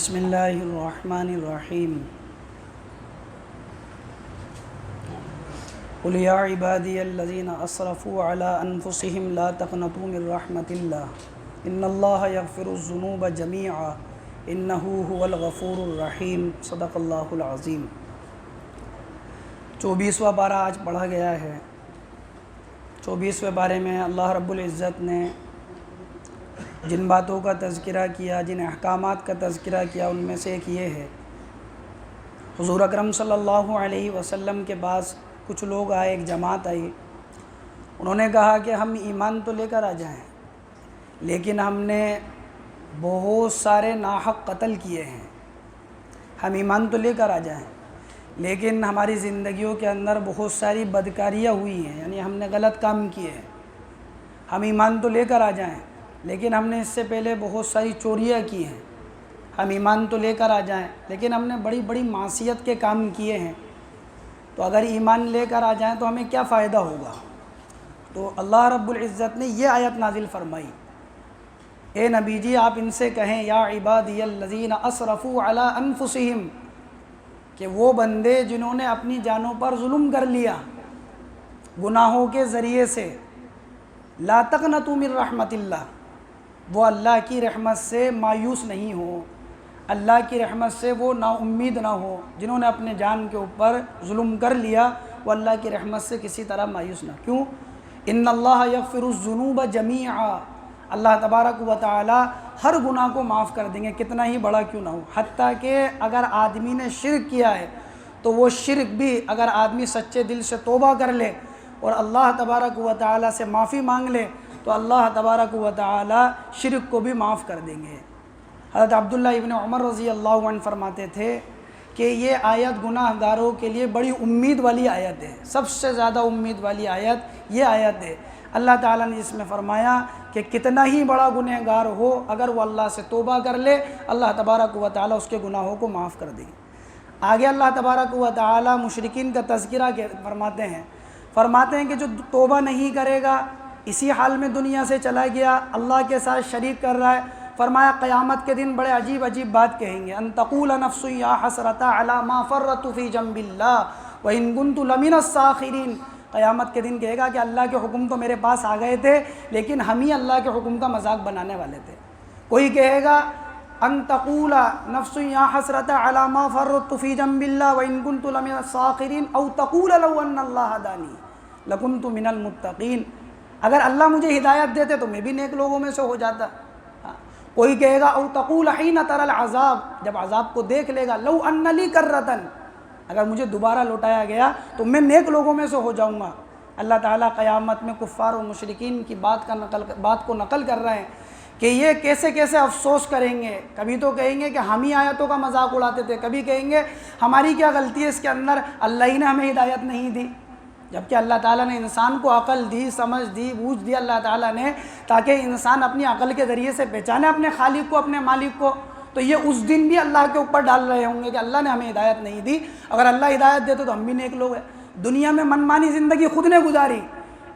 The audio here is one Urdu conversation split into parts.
بسم اللہ الرحمن الرحیم قل یا عبادی الذین اسرفوا علی انفسهم لا تقنطوا من رحمت اللہ ان اللہ یغفر الذنوب جمیعا انہ هو الغفور الرحیم صدق اللہ العظیم۔ 24واں پارہ آج پڑھا گیا ہے۔ 24ویں پارے میں اللہ رب العزت نے جن باتوں کا تذکرہ کیا، جن احکامات کا تذکرہ کیا، ان میں سے ایک یہ ہے، حضور اکرم صلی اللہ علیہ وسلم کے پاس کچھ لوگ آئے، ایک جماعت آئی۔ انہوں نے کہا کہ ہم ایمان تو لے کر آ جائیں، لیکن ہم نے بہت سارے ناحق قتل کیے ہیں۔ ہم ایمان تو لے کر آ جائیں، لیکن ہماری زندگیوں کے اندر بہت ساری بدکاریاں ہوئی ہیں، یعنی ہم نے غلط کام کیے ہیں۔ ہم ایمان تو لے کر آ جائیں، لیکن ہم نے اس سے پہلے بہت ساری چوریاں کی ہیں۔ ہم ایمان تو لے کر آ جائیں، لیکن ہم نے بڑی بڑی معصیت کے کام کیے ہیں۔ تو اگر ایمان لے کر آ جائیں تو ہمیں کیا فائدہ ہوگا؟ تو اللہ رب العزت نے یہ آیت نازل فرمائی، اے نبی جی آپ ان سے کہیں یا عبادی الذین اسرفوا علی انفسہم، کہ وہ بندے جنہوں نے اپنی جانوں پر ظلم کر لیا گناہوں کے ذریعے سے، لا تقنطوا من رحمت اللہ، وہ اللہ کی رحمت سے مایوس نہیں ہو، اللہ کی رحمت سے وہ نا امید نہ ہو۔ جنہوں نے اپنے جان کے اوپر ظلم کر لیا وہ اللہ کی رحمت سے کسی طرح مایوس نہ۔ کیوں؟ ان اللہ یغفر الذنوب جمیعا، اللہ تبارک و تعالی ہر گناہ کو معاف کر دیں گے، کتنا ہی بڑا کیوں نہ ہو۔ حتیٰ کہ اگر آدمی نے شرک کیا ہے تو وہ شرک بھی اگر آدمی سچے دل سے توبہ کر لے اور اللہ تبارک و تعالی سے معافی مانگ لے تو اللہ تبارک و تعالی شرک کو بھی معاف کر دیں گے۔ حضرت عبداللہ ابن عمر رضی اللہ عنہ فرماتے تھے کہ یہ آیت گناہ گاروں کے لیے بڑی امید والی آیت ہے، سب سے زیادہ امید والی آیت یہ آیت ہے۔ اللہ تعالیٰ نے اس میں فرمایا کہ کتنا ہی بڑا گنہ گار ہو، اگر وہ اللہ سے توبہ کر لے اللہ تبارک و تعالیٰ اس کے گناہوں کو معاف کر دیں گے۔ آگے اللہ تبارک و تعالیٰ مشرکین کا تذکرہ فرماتے ہیں کہ جو توبہ نہیں کرے گا، اسی حال میں دنیا سے چلا گیا، اللہ کے ساتھ شریک کر رہا ہے، فرمایا قیامت کے دن بڑے عجیب عجیب بات کہیں گے، ان تقول نفس یا حسرۃ علی ما فرطت فی جنب اللہ وان کنت لمن الساخرین۔ قیامت کے دن کہے گا کہ اللہ کے حکم تو میرے پاس آ گئے تھے، لیکن ہم ہی اللہ کے حکم کا مذاق بنانے والے تھے۔ کوئی کہے گا ان تقول نفس یا حسرۃ علی ما فرطت فی جنب اللہ وان کنت لمن الساخرین او تقول لو ان اللہ ہدانی لکنت من المتقین، اگر اللہ مجھے ہدایت دیتے تو میں بھی نیک لوگوں میں سے ہو جاتا۔ کوئی کہے گا او تقول حین تری العذاب، جب عذاب کو دیکھ لے گا، لو ان لی کرۃ، اگر مجھے دوبارہ لوٹایا گیا تو میں نیک لوگوں میں سے ہو جاؤں گا۔ اللہ تعالیٰ قیامت میں کفار و مشرکین کی بات کو نقل کر رہے ہیں کہ یہ کیسے کیسے افسوس کریں گے۔ کبھی تو کہیں گے کہ ہم ہی آیتوں کا مذاق اڑاتے تھے، کبھی کہیں گے ہماری کیا غلطی ہے اس کے اندر، اللہ ہی نے ہمیں ہدایت نہیں دی۔ جبکہ اللہ تعالیٰ نے انسان کو عقل دی، سمجھ دی، بوجھ دی اللہ تعالیٰ نے، تاکہ انسان اپنی عقل کے ذریعے سے پہچانے اپنے خالق کو، اپنے مالک کو۔ تو یہ اس دن بھی اللہ کے اوپر ڈال رہے ہوں گے کہ اللہ نے ہمیں ہدایت نہیں دی، اگر اللہ ہدایت دیتے تو ہم بھی نیک لوگ ہیں۔ دنیا میں منمانی زندگی خود نے گزاری،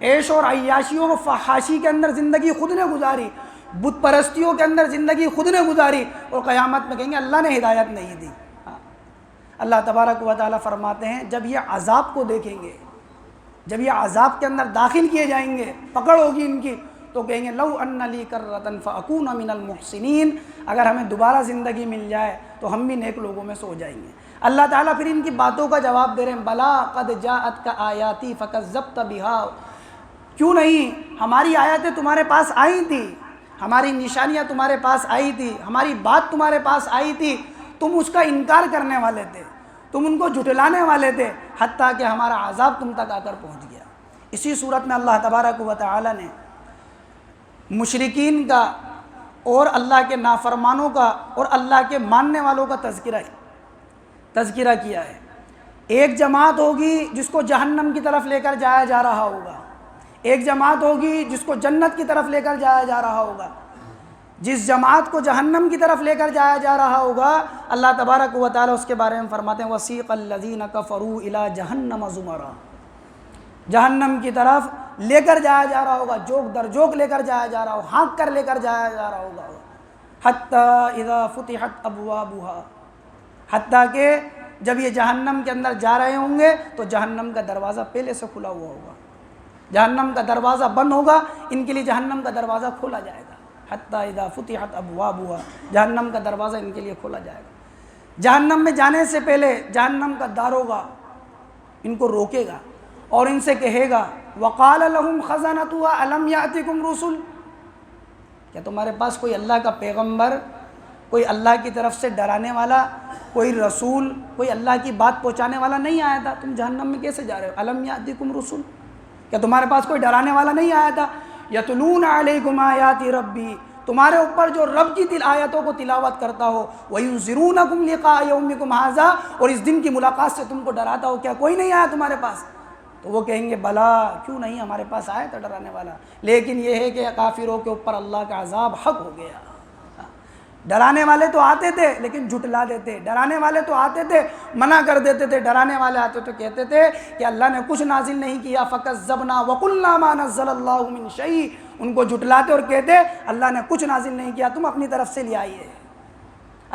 عیش اور عیاشیوں و فحاشی کے اندر زندگی خود نے گزاری، بت پرستیوں کے اندر زندگی خود نے گزاری، اور قیامت میں کہیں گے اللہ نے ہدایت نہیں دی۔ اللہ تبارک و تعالیٰ فرماتے ہیں جب یہ عذاب کو دیکھیں گے، جب یہ عذاب کے اندر داخل کیے جائیں گے، پکڑ ہوگی ان کی، تو کہیں گے لو ان لی کرۃ فاکون من المحسنین، اگر ہمیں دوبارہ زندگی مل جائے تو ہم بھی نیک لوگوں میں سے ہو جائیں گے۔ اللہ تعالیٰ پھر ان کی باتوں کا جواب دے رہے ہیں، بلا قد جاءتک آیاتی فکذبت بہا، کیوں نہیں، ہماری آیتیں تمہارے پاس آئی تھی، ہماری نشانیاں تمہارے پاس آئی تھی، ہماری بات تمہارے پاس آئی تھی، تم اس کا انکار کرنے والے تھے، تم ان کو جھٹلانے والے تھے، حتیٰ کہ ہمارا عذاب تم تک آ کر پہنچ گیا۔ اسی صورت میں اللہ تبارک و تعالی نے مشرکین کا اور اللہ کے نافرمانوں کا اور اللہ کے ماننے والوں کا تذکرہ کیا ہے۔ ایک جماعت ہوگی جس کو جہنم کی طرف لے کر جایا جا رہا ہوگا، ایک جماعت ہوگی جس کو جنت کی طرف لے کر جایا جا رہا ہوگا۔ جس جماعت کو جہنم کی طرف لے کر جایا جا رہا ہوگا، اللہ تبارک و تعالی اس کے بارے میں فرماتے ہیں وَسِيقَ الَّذِينَ كَفَرُوا إِلَى جَهَنَّمَ زُمَرًا، جہنم کی طرف لے کر جایا جا رہا ہوگا، جوک در جوک لے کر جایا جا رہا ہوگا، ہانک کر لے کر جایا جا رہا ہوگا۔ حتیٰ اذا فتحت ابوابها، حتیٰ کہ جب یہ جہنم کے اندر جا رہے ہوں گے تو جہنم کا دروازہ پہلے سے کھلا ہوا ہوگا، جہنم کا دروازہ بند ہوگا، ان کے لیے جہنم کا دروازہ کھولا جائے گا۔ حتیٰ اذا فتحت ابوابها، جہنم کا دروازہ ان کے لیے کھولا جائے گا۔ جہنم میں جانے سے پہلے جہنم کا داروغہ ان کو روکے گا اور ان سے کہے گا وقال لهم خزنتها الم یاتکم رسل، کیا تمہارے پاس کوئی اللہ کا پیغمبر، کوئی اللہ کی طرف سے ڈرانے والا، کوئی رسول، کوئی اللہ کی بات پہنچانے والا نہیں آیا تھا؟ تم جہنم میں کیسے جا رہے ہو؟ الم یاتکم رسل، کیا تمہارے پاس کوئی ڈرانے والا نہیں آیا تھا؟ یتلون علیکم آیات ربی، تمہارے اوپر جو رب کی آیتوں کو تلاوت کرتا ہو، وَيُنذِرُونَكُمْ لِقَاءَ يَوْمِكُمْ هَذَا، اور اس دن کی ملاقات سے تم کو ڈراتا ہو، کیا کوئی نہیں آیا تمہارے پاس؟ تو وہ کہیں گے بلا، کیوں نہیں، ہمارے پاس آیا تھا ڈرانے والا، لیکن یہ ہے کہ کافروں کے اوپر اللہ کا عذاب حق ہو گیا۔ ڈرانے والے تو آتے تھے لیکن جھٹلا دیتے، ڈرانے والے تو آتے تھے منع کر دیتے تھے، ڈرانے والے آتے تو کہتے تھے کہ اللہ نے کچھ نازل نہیں کیا، فَكَذَّبْنَا وَقُلْنَا مَا نَزَّلَ اللَّهُ مِن شَيْءٍ، ان کو جھٹلاتے اور کہتے اللہ نے کچھ نازل نہیں کیا، تم اپنی طرف سے لے آئیے۔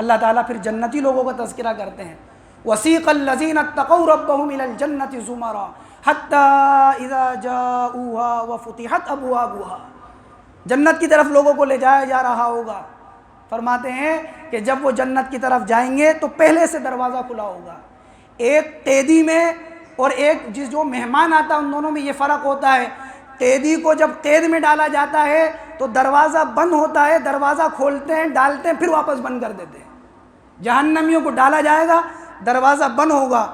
اللہ تعالیٰ پھر جنتی لوگوں کا تذکرہ کرتے ہیں، وَسِيقَ الَّذِينَ اتَّقَوْا رَبَّهُمْ إِلَى الْجَنَّةِ زُمَرًا حَتَّى إِذَا جَاءُوهَا وَفُتِحَتْ أَبْوَابُهَا، جنت کی طرف لوگوں کو لے جایا جا رہا ہوگا۔ فرماتے ہیں کہ جب وہ جنت کی طرف جائیں گے تو پہلے سے دروازہ کھلا ہوگا، ایک قیدی میں اور ایک جو مہمان آتا ہے ان دونوں میں یہ فرق ہوتا ہے، قیدی کو جب قید میں ڈالا جاتا ہے تو دروازہ بند ہوتا ہے، دروازہ کھولتے ہیں، ڈالتے ہیں، پھر واپس بند کر دیتے ہیں۔ جہنمیوں کو ڈالا جائے گا، دروازہ بند ہوگا،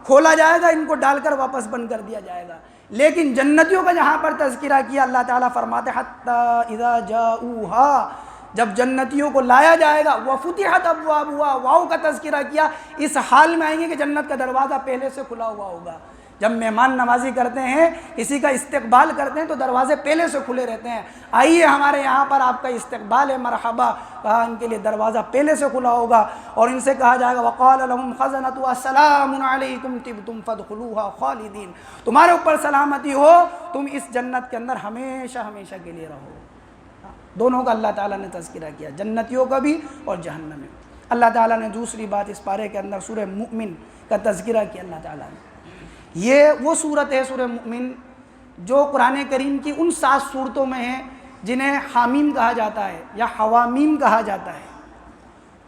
کھولا جائے گا، ان کو ڈال کر واپس بند کر دیا جائے گا۔ لیکن جنتیوں کا جہاں پر تذکرہ کیا اللہ تعالیٰ فرماتے حتیٰ اذا جاؤہا، جب جنتیوں کو لایا جائے گا، وفتحت ابوابها، واو کا تذکرہ کیا، اس حال میں آئیں گے کہ جنت کا دروازہ پہلے سے کھلا ہوا ہوگا۔ جب مہمان نوازی کرتے ہیں، کسی کا استقبال کرتے ہیں تو دروازے پہلے سے کھلے رہتے ہیں، آئیے ہمارے یہاں پر آپ کا استقبال ہے، مرحبا، کہا ان کے لیے دروازہ پہلے سے کھلا ہوگا اور ان سے کہا جائے گا وقال لهم خزنتها السلام علیکم طبتم فادخلوها خالدین، تمہارے اوپر سلامتی ہو، تم اس جنت کے اندر ہمیشہ ہمیشہ کے لیے رہو۔ دونوں کا اللہ تعالیٰ نے تذکرہ کیا، جنتیوں کا بھی اور جہنم میں۔ اللہ تعالیٰ نے دوسری بات اس پارے کے اندر سورہ مؤمن کا تذکرہ کیا اللہ تعالیٰ نے۔ یہ وہ صورت ہے سورہ مؤمن جو قرآن کریم کی ان 7 صورتوں میں ہے جنہیں حامیم کہا جاتا ہے یا حوامیم کہا جاتا ہے۔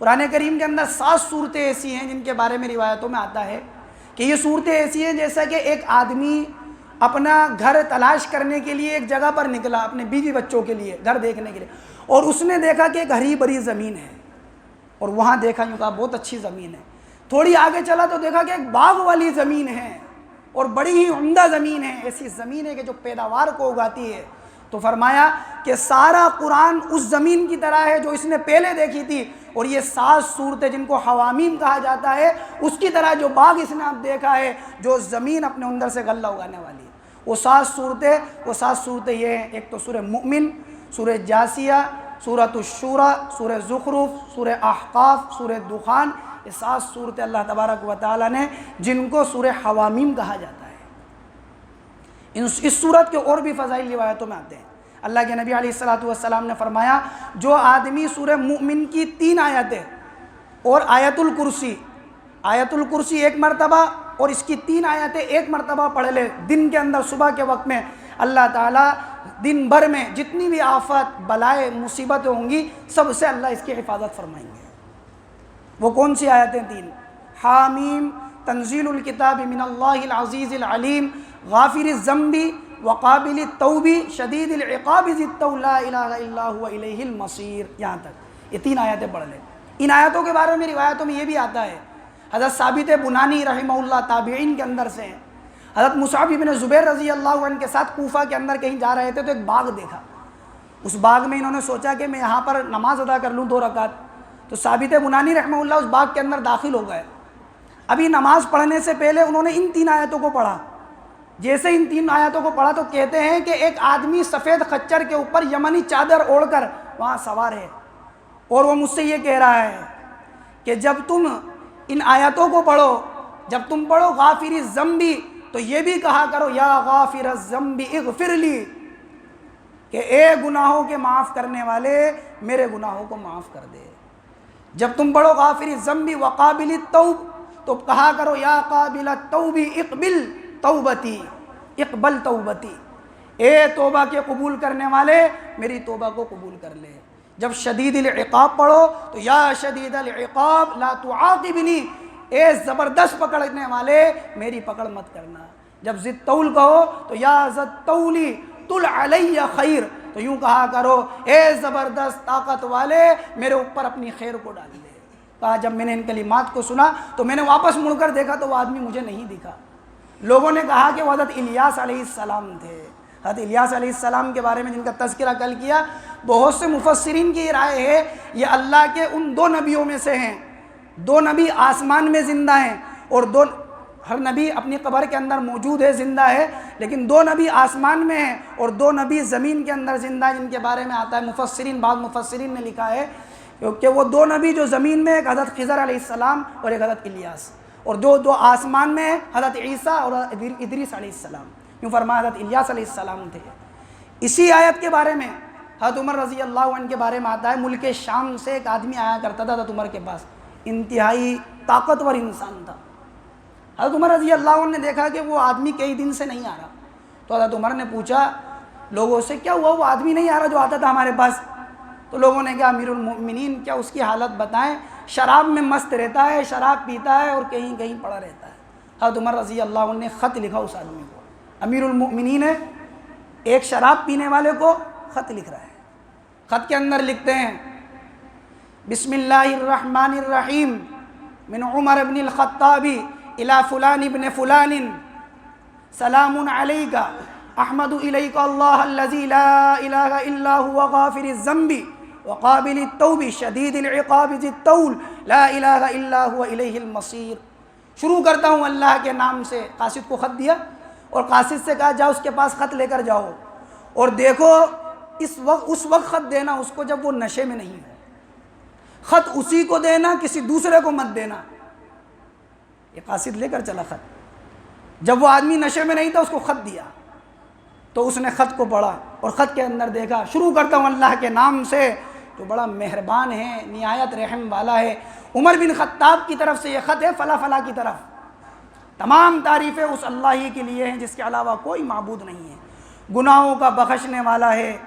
قرآن کریم کے اندر 7 صورتیں ایسی ہیں جن کے بارے میں روایتوں میں آتا ہے کہ یہ صورتیں ایسی ہیں جیسا کہ ایک آدمی اپنا گھر تلاش کرنے کے لیے ایک جگہ پر نکلا، اپنے بیوی بچوں کے لیے گھر دیکھنے کے لیے، اور اس نے دیکھا کہ ایک ہری بھری زمین ہے، اور وہاں دیکھا یوں کہا بہت اچھی زمین ہے۔ تھوڑی آگے چلا تو دیکھا کہ ایک باغ والی زمین ہے اور بڑی ہی عمدہ زمین ہے، ایسی زمین ہے کہ جو پیداوار کو اگاتی ہے۔ تو فرمایا کہ سارا قرآن اس زمین کی طرح ہے جو اس نے پہلے دیکھی تھی، اور یہ 7 صورتیں جن کو حوامیم کہا جاتا ہے اس کی طرح جو باغ اس نے اب دیکھا ہے، جو زمین اپنے اندر سے غلہ اگانے والی ہے۔ وہ 7 صورتیں یہ ہیں، ایک تو سورہ مؤمن، سورہ جاسیہ، سورۃ الشورى، سورہ زخرف، سورہ احقاف، سورہ دخان، یہ 7 صورتیں اللہ تبارک و تعالیٰ نے جن کو سورہ حوامیم کہا جاتا ہے۔ اس صورت کے اور بھی فضائل روایتوں میں آتے ہیں۔ اللہ کے نبی علیہ الصلوۃ والسلام نے فرمایا جو آدمی سورہ مؤمن کی 3 آیتیں اور آیت الکرسی ایک مرتبہ اور اس کی 3 آیتیں ایک مرتبہ پڑھ لے دن کے اندر صبح کے وقت میں، اللہ تعالیٰ دن بھر میں جتنی بھی آفت بلائے مصیبتیں ہوں گی سب سے اللہ اس کی حفاظت فرمائیں گے۔ وہ کون سی آیتیں 3؟ حامیم تنزیل الکتاب من اللہ العزیز العلیم غافر الذنب وقابل التوب شدید العقاب ذی الطول لا الہ الا هو الیہ المصیر، یہاں تک یہ 3 آیتیں پڑھ لیں۔ ان آیتوں کے بارے میں روایتوں میں یہ بھی آتا ہے، حضرت ثابت بنانی رحمہ اللہ تابعین کے اندر سے ہیں، حضرت مصعب بن زبیر رضی اللہ عنہ کے ساتھ کوفہ کے اندر کہیں جا رہے تھے تو ایک باغ دیکھا، اس باغ میں انہوں نے سوچا کہ میں یہاں پر نماز ادا کر لوں 2 رکعت، تو ثابت بنانی رحمہ اللہ اس باغ کے اندر داخل ہو گئے۔ ابھی نماز پڑھنے سے پہلے انہوں نے ان 3 آیتوں کو پڑھا، جیسے ان 3 آیتوں کو پڑھا تو کہتے ہیں کہ ایک آدمی سفید خچر کے اوپر یمنی چادر اوڑھ کر وہاں سوار ہے، اور وہ مجھ سے یہ کہہ رہا ہے کہ جب تم ان آیتوں کو پڑھو، جب تم پڑھو غافر الذنب تو یہ بھی کہا کرو یا غافر الذنب اغفر لی، کہ اے گناہوں کے معاف کرنے والے میرے گناہوں کو معاف کر دے۔ جب تم پڑھو غافر الذنب وقابل التوب تو کہا کرو یا قابل التوب اقبل توبتی، اقبل توبتی، اے توبہ کے قبول کرنے والے میری توبہ کو قبول کر لے۔ جب شدید العقاب پڑھو تو یا شدید العقاب لا تعاقبنی، اے زبردست پکڑنے والے میری پکڑ مت کرنا۔ جب ذی طول کہو تو یا ذی الطولی طل علی خیر، تو یوں کہا کرو اے زبردست طاقت والے میرے اوپر اپنی خیر کو ڈال دے۔ کہا جب میں نے ان کلمات کو سنا تو میں نے واپس مڑ کر دیکھا تو وہ آدمی مجھے نہیں دکھا۔ لوگوں نے کہا کہ وہ حضرت الیاس علیہ السلام تھے۔ حضرت الیاس علیہ السلام کے بارے میں جن کا تذکرہ کل کیا، بہت سے مفسرین کی رائے ہے یہ اللہ کے ان دو نبیوں میں سے ہیں۔ دو نبی آسمان میں زندہ ہیں اور ہر نبی اپنی قبر کے اندر موجود ہے، زندہ ہے، لیکن دو نبی آسمان میں ہیں اور دو نبی زمین کے اندر زندہ ہیں، جن کے بارے میں آتا ہے مفسرین، بعض مفسرین نے لکھا ہے کہ وہ دو نبی جو زمین میں، ایک حضرت خضر علیہ السلام اور ایک حضرت الیاس، اور دو آسمان میں ہیں، حضرت عیسیٰ اور ادریس علیہ السلام۔ یوں فرمایا حضرت الیاس علیہ السلام تھے۔ اسی آیت کے بارے میں حضرت عمر رضی اللہ عنہ کے بارے میں آتا ہے، ملک شام سے ایک آدمی آیا کرتا تھا حضرت عمر کے پاس، انتہائی طاقتور انسان تھا۔ حضرت عمر رضی اللہ عنہ نے دیکھا کہ وہ آدمی کئی دن سے نہیں آ رہا، تو حضرت عمر نے پوچھا لوگوں سے کیا ہوا، وہ آدمی نہیں آ رہا جو آتا تھا ہمارے پاس؟ تو لوگوں نے کہا امیر المؤمنین کیا اس کی حالت بتائیں، شراب میں مست رہتا ہے، شراب پیتا ہے اور کہیں کہیں پڑا رہتا ہے۔ حضرت عمر رضی اللہ عنہ نے خط لکھا اس آدمی کو، امیر المؤمنین ہے، ایک شراب پینے والے کو خط لکھ رہا ہے۔ خط کے اندر لکھتے ہیں بسم اللہ الرحمن الرحیم من عمر بن الخطاب الى فلان ابن فلان سلام علیک احمد الیک اللہ الذی لا الہ الا هو غافر الذنب وقابل التوب شدید العقاب ذی الطول لا الہ الا هو الیہ المصیر۔ شروع کرتا ہوں اللہ کے نام سے۔ قاصد کو خط دیا اور قاصد سے کہا جاؤ اس کے پاس خط لے کر جاؤ اور دیکھو اس وقت خط دینا اس کو جب وہ نشے میں نہیں ہو، خط اسی کو دینا، کسی دوسرے کو مت دینا۔ یہ قاصد لے کر چلا خط، جب وہ آدمی نشے میں نہیں تھا اس کو خط دیا تو اس نے خط کو پڑھا اور خط کے اندر دیکھا شروع کرتا ہوں اللہ کے نام سے جو بڑا مہربان ہے، نہایت رحم والا ہے، عمر بن خطاب کی طرف سے یہ خط ہے فلاں فلاں کی طرف، تمام تعریفیں اس اللہ ہی کے لیے ہیں جس کے علاوہ کوئی معبود نہیں ہے، گناہوں کا بخشنے والا ہے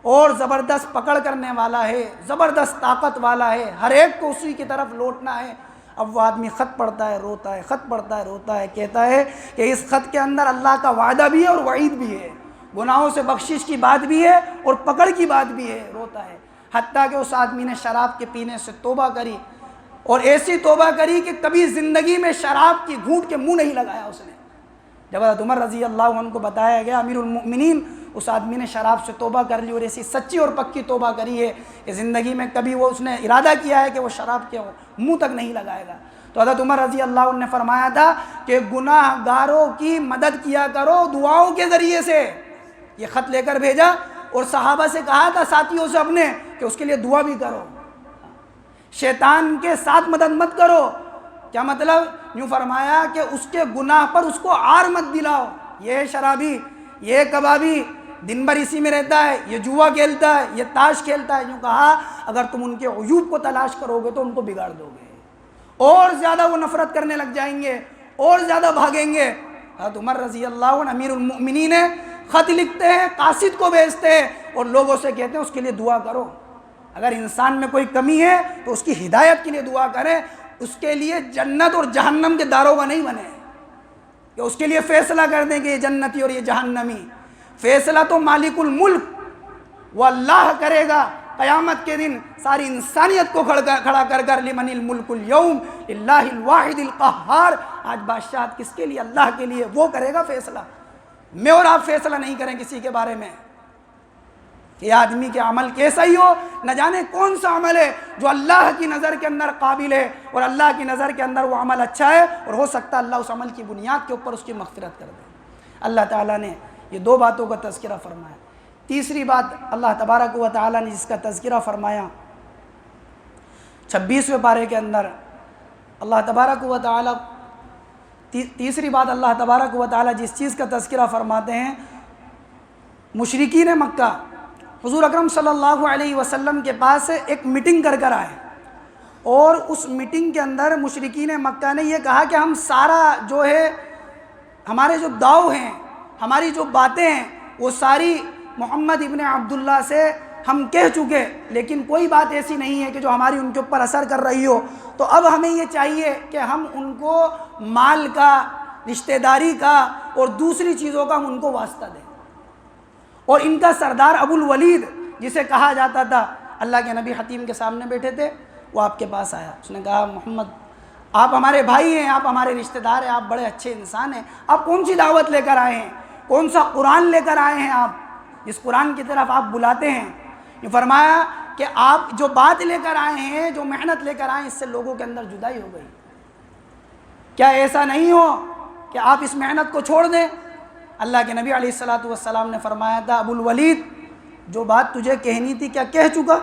اور زبردست پکڑ کرنے والا ہے، زبردست طاقت والا ہے، ہر ایک کو اسی کی طرف لوٹنا ہے۔ اب وہ آدمی خط پڑھتا ہے روتا ہے، خط پڑھتا ہے روتا ہے، کہتا ہے کہ اس خط کے اندر اللہ کا وعدہ بھی ہے اور وعید بھی ہے، گناہوں سے بخشش کی بات بھی ہے اور پکڑ کی بات بھی ہے، روتا ہے۔ حتیٰ کہ اس آدمی نے شراب کے پینے سے توبہ کری اور ایسی توبہ کری کہ کبھی زندگی میں شراب کی گھونٹ کے منہ نہیں لگایا اس نے۔ جب حضرت عمر رضی اللہ عنہ کو بتایا گیا امیر المؤمنین اس آدمی نے شراب سے توبہ کر لی اور ایسی سچی اور پکی توبہ کری ہے کہ زندگی میں کبھی وہ اس نے ارادہ کیا ہے کہ وہ شراب کے منہ تک نہیں لگائے گا۔ تو حضرت عمر رضی اللہ عنہ نے فرمایا تھا کہ گناہ گاروں کی مدد کیا کرو دعاؤں کے ذریعے سے۔ یہ خط لے کر بھیجا اور صحابہ سے کہا تھا ساتھیوں سے اپنے کہ اس کے لیے دعا بھی کرو، شیطان کے ساتھ مدد مت کرو۔ کیا مطلب؟ یوں فرمایا کہ اس کے گناہ پر اس کو عار مت دلاؤ، یہ شرابی، یہ کبابی دن بھر اسی میں رہتا ہے، یہ جوا کھیلتا ہے، یہ تاش کھیلتا ہے۔ یوں کہا اگر تم ان کے عیوب کو تلاش کرو گے تو ان کو بگاڑ دو گے، اور زیادہ وہ نفرت کرنے لگ جائیں گے اور زیادہ بھاگیں گے۔ حضرت عمر رضی اللہ عنہ امیر المؤمنین ہے، خط لکھتے ہیں، قاصد کو بھیجتے ہیں اور لوگوں سے کہتے ہیں اس کے لیے دعا کرو۔ اگر انسان میں کوئی کمی ہے تو اس کی ہدایت کے لیے دعا کریں، اس کے لیے جنت اور جہنم کے داروغہ نہیں بنے کہ اس کے لیے فیصلہ کر دیں کہ یہ جنتی اور یہ جہنمی۔ فیصلہ تو مالک الملک وہ اللہ کرے گا قیامت کے دن، ساری انسانیت کو کھڑا کر کر لمن الملک اليوم للہ الواحد القہار، آج بادشاہت کس کے لیے؟ اللہ کے لیے، وہ کرے گا فیصلہ۔ میں اور آپ فیصلہ نہیں کریں کسی کے بارے میں کہ آدمی کے عمل کیسا ہی ہو، نہ جانے کون سا عمل ہے جو اللہ کی نظر کے اندر قابل ہے اور اللہ کی نظر کے اندر وہ عمل اچھا ہے اور ہو سکتا ہے اللہ اس عمل کی بنیاد کے اوپر اس کی مغفرت کر دے۔ اللہ تعالیٰ نے یہ دو باتوں کا تذکرہ فرمایا۔ تیسری بات اللہ تبارک و تعالیٰ نے جس کا تذکرہ فرمایا 26ویں پارے کے اندر، اللہ تبارک و تعالیٰ تیسری بات اللہ تبارک و تعالیٰ جس چیز کا تذکرہ فرماتے ہیں، مشرکین مکہ حضور اکرم صلی اللہ علیہ وسلم کے پاس ایک میٹنگ کر آئے، اور اس میٹنگ کے اندر مشرکین مکہ نے یہ کہا کہ ہم سارا جو ہے ہمارے جو دعو ہیں، ہماری جو باتیں ہیں، وہ ساری محمد ابن عبداللہ سے ہم کہہ چکے، لیکن کوئی بات ایسی نہیں ہے کہ جو ہماری ان کے اوپر اثر کر رہی ہو، تو اب ہمیں یہ چاہیے کہ ہم ان کو مال کا، رشتہ داری کا اور دوسری چیزوں کا ہم ان کو واسطہ دیں۔ اور ان کا سردار ابو الولید جسے کہا جاتا تھا، اللہ کے نبی حتیم کے سامنے بیٹھے تھے، وہ آپ کے پاس آیا، اس نے کہا محمد آپ ہمارے بھائی ہیں، آپ ہمارے رشتہ دار ہیں، آپ بڑے اچھے انسان ہیں، آپ کون سی دعوت لے کر آئے ہیں، کون سا قرآن لے کر آئے ہیں آپ، جس قرآن کی طرف آپ بلاتے ہیں؟ یہ فرمایا کہ آپ جو بات لے کر آئے ہیں، جو محنت لے کر آئے ہیں، اس سے لوگوں کے اندر جدائی ہو گئی، کیا ایسا نہیں ہو کہ آپ اس محنت کو چھوڑ دیں؟ اللہ کے نبی علیہ السلام نے فرمایا تھا ابو الولید جو بات تجھے کہنی تھی کیا کہہ چکا؟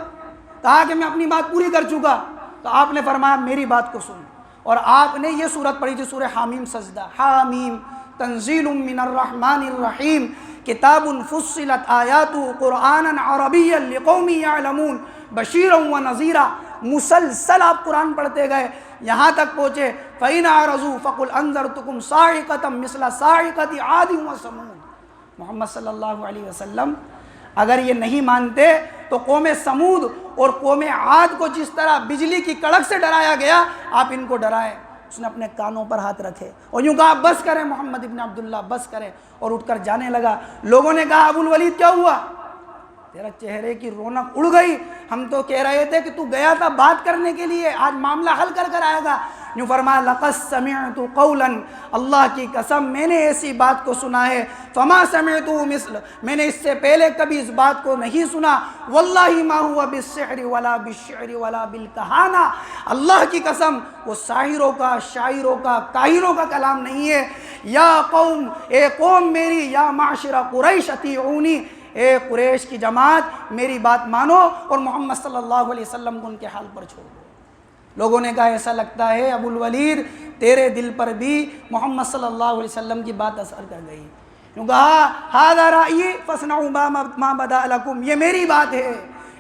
کہا کہ میں اپنی بات پوری کر چکا۔ تو آپ نے فرمایا میری بات کو سن، اور آپ نے یہ سورت پڑھی تھی، سورہ حامیم سجدہ، حامیم تنزیل من الرحمن الرحیم کتاب فصلت آیات قرآنا عربیا لقوم یعلمون بشیرا و نذیرا۔ مسلسل آپ قرآن پڑھتے گئے، یہاں تک پہنچے فَإِنْ أَعْرَضُوا فَقُلْ أَنذَرْتُكُمْ صَاعِقَةً مِثْلَ صَاعِقَةِ عَادٍ وَثَمُودَ۔ محمد صلی اللہ علیہ وسلم اگر یہ نہیں مانتے تو قوم سمود اور قوم عاد کو جس طرح بجلی کی کڑک سے ڈرایا گیا، آپ ان کو ڈرائیں۔ اس نے اپنے کانوں پر ہاتھ رکھے اور یوں کہا بس کریں محمد ابن عبداللہ، بس کریں، اور اٹھ کر جانے لگا۔ لوگوں نے کہا ابو الولید کیا ہوا؟ تیرا چہرے کی رونق اڑ گئی، ہم تو کہہ رہے تھے کہ تو گیا تھا بات کرنے کے لیے، آج معاملہ حل کر آئے گا۔ یوں فرمایا لقد سمعت قولا، اللہ کی قسم میں نے ایسی بات کو سنا ہے، فما سمعت مثل، میں نے اس سے پہلے کبھی اس بات کو نہیں سنا، واللہ ما ہوا بالسحر ولا بالشعر ولا بالکہانہ، اللہ کی قسم وہ ساحروں کا، شاعروں کا، کاہنوں کا کلام نہیں ہے۔ یا قوم، اے قوم میری، یا معاشر قریش اطیعونی، اے قریش کی جماعت میری بات مانو اور محمد صلی اللہ علیہ وسلم کو ان کے حال پر چھوڑ دو۔ لوگوں نے کہا ایسا لگتا ہے ابو الولید تیرے دل پر بھی محمد صلی اللہ علیہ وسلم کی بات اثر کر گئی۔ کیوں کہا ھذا رأیی فاصنعوا ما بدا لکم، یہ میری بات ہے،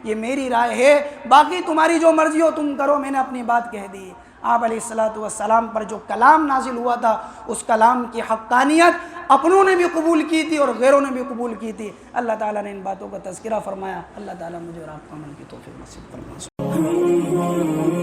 یہ میری رائے ہے، باقی تمہاری جو مرضی ہو تم کرو، میں نے اپنی بات کہہ دی۔ آپ علیہ السلام پر جو کلام نازل ہوا تھا، اس کلام کی حقانیت اپنوں نے بھی قبول کی تھی اور غیروں نے بھی قبول کی تھی۔ اللہ تعالیٰ نے ان باتوں کا تذکرہ فرمایا۔ اللہ تعالیٰ مجھے اور آپ کو عمل کی توفیق نصیب فرمائے۔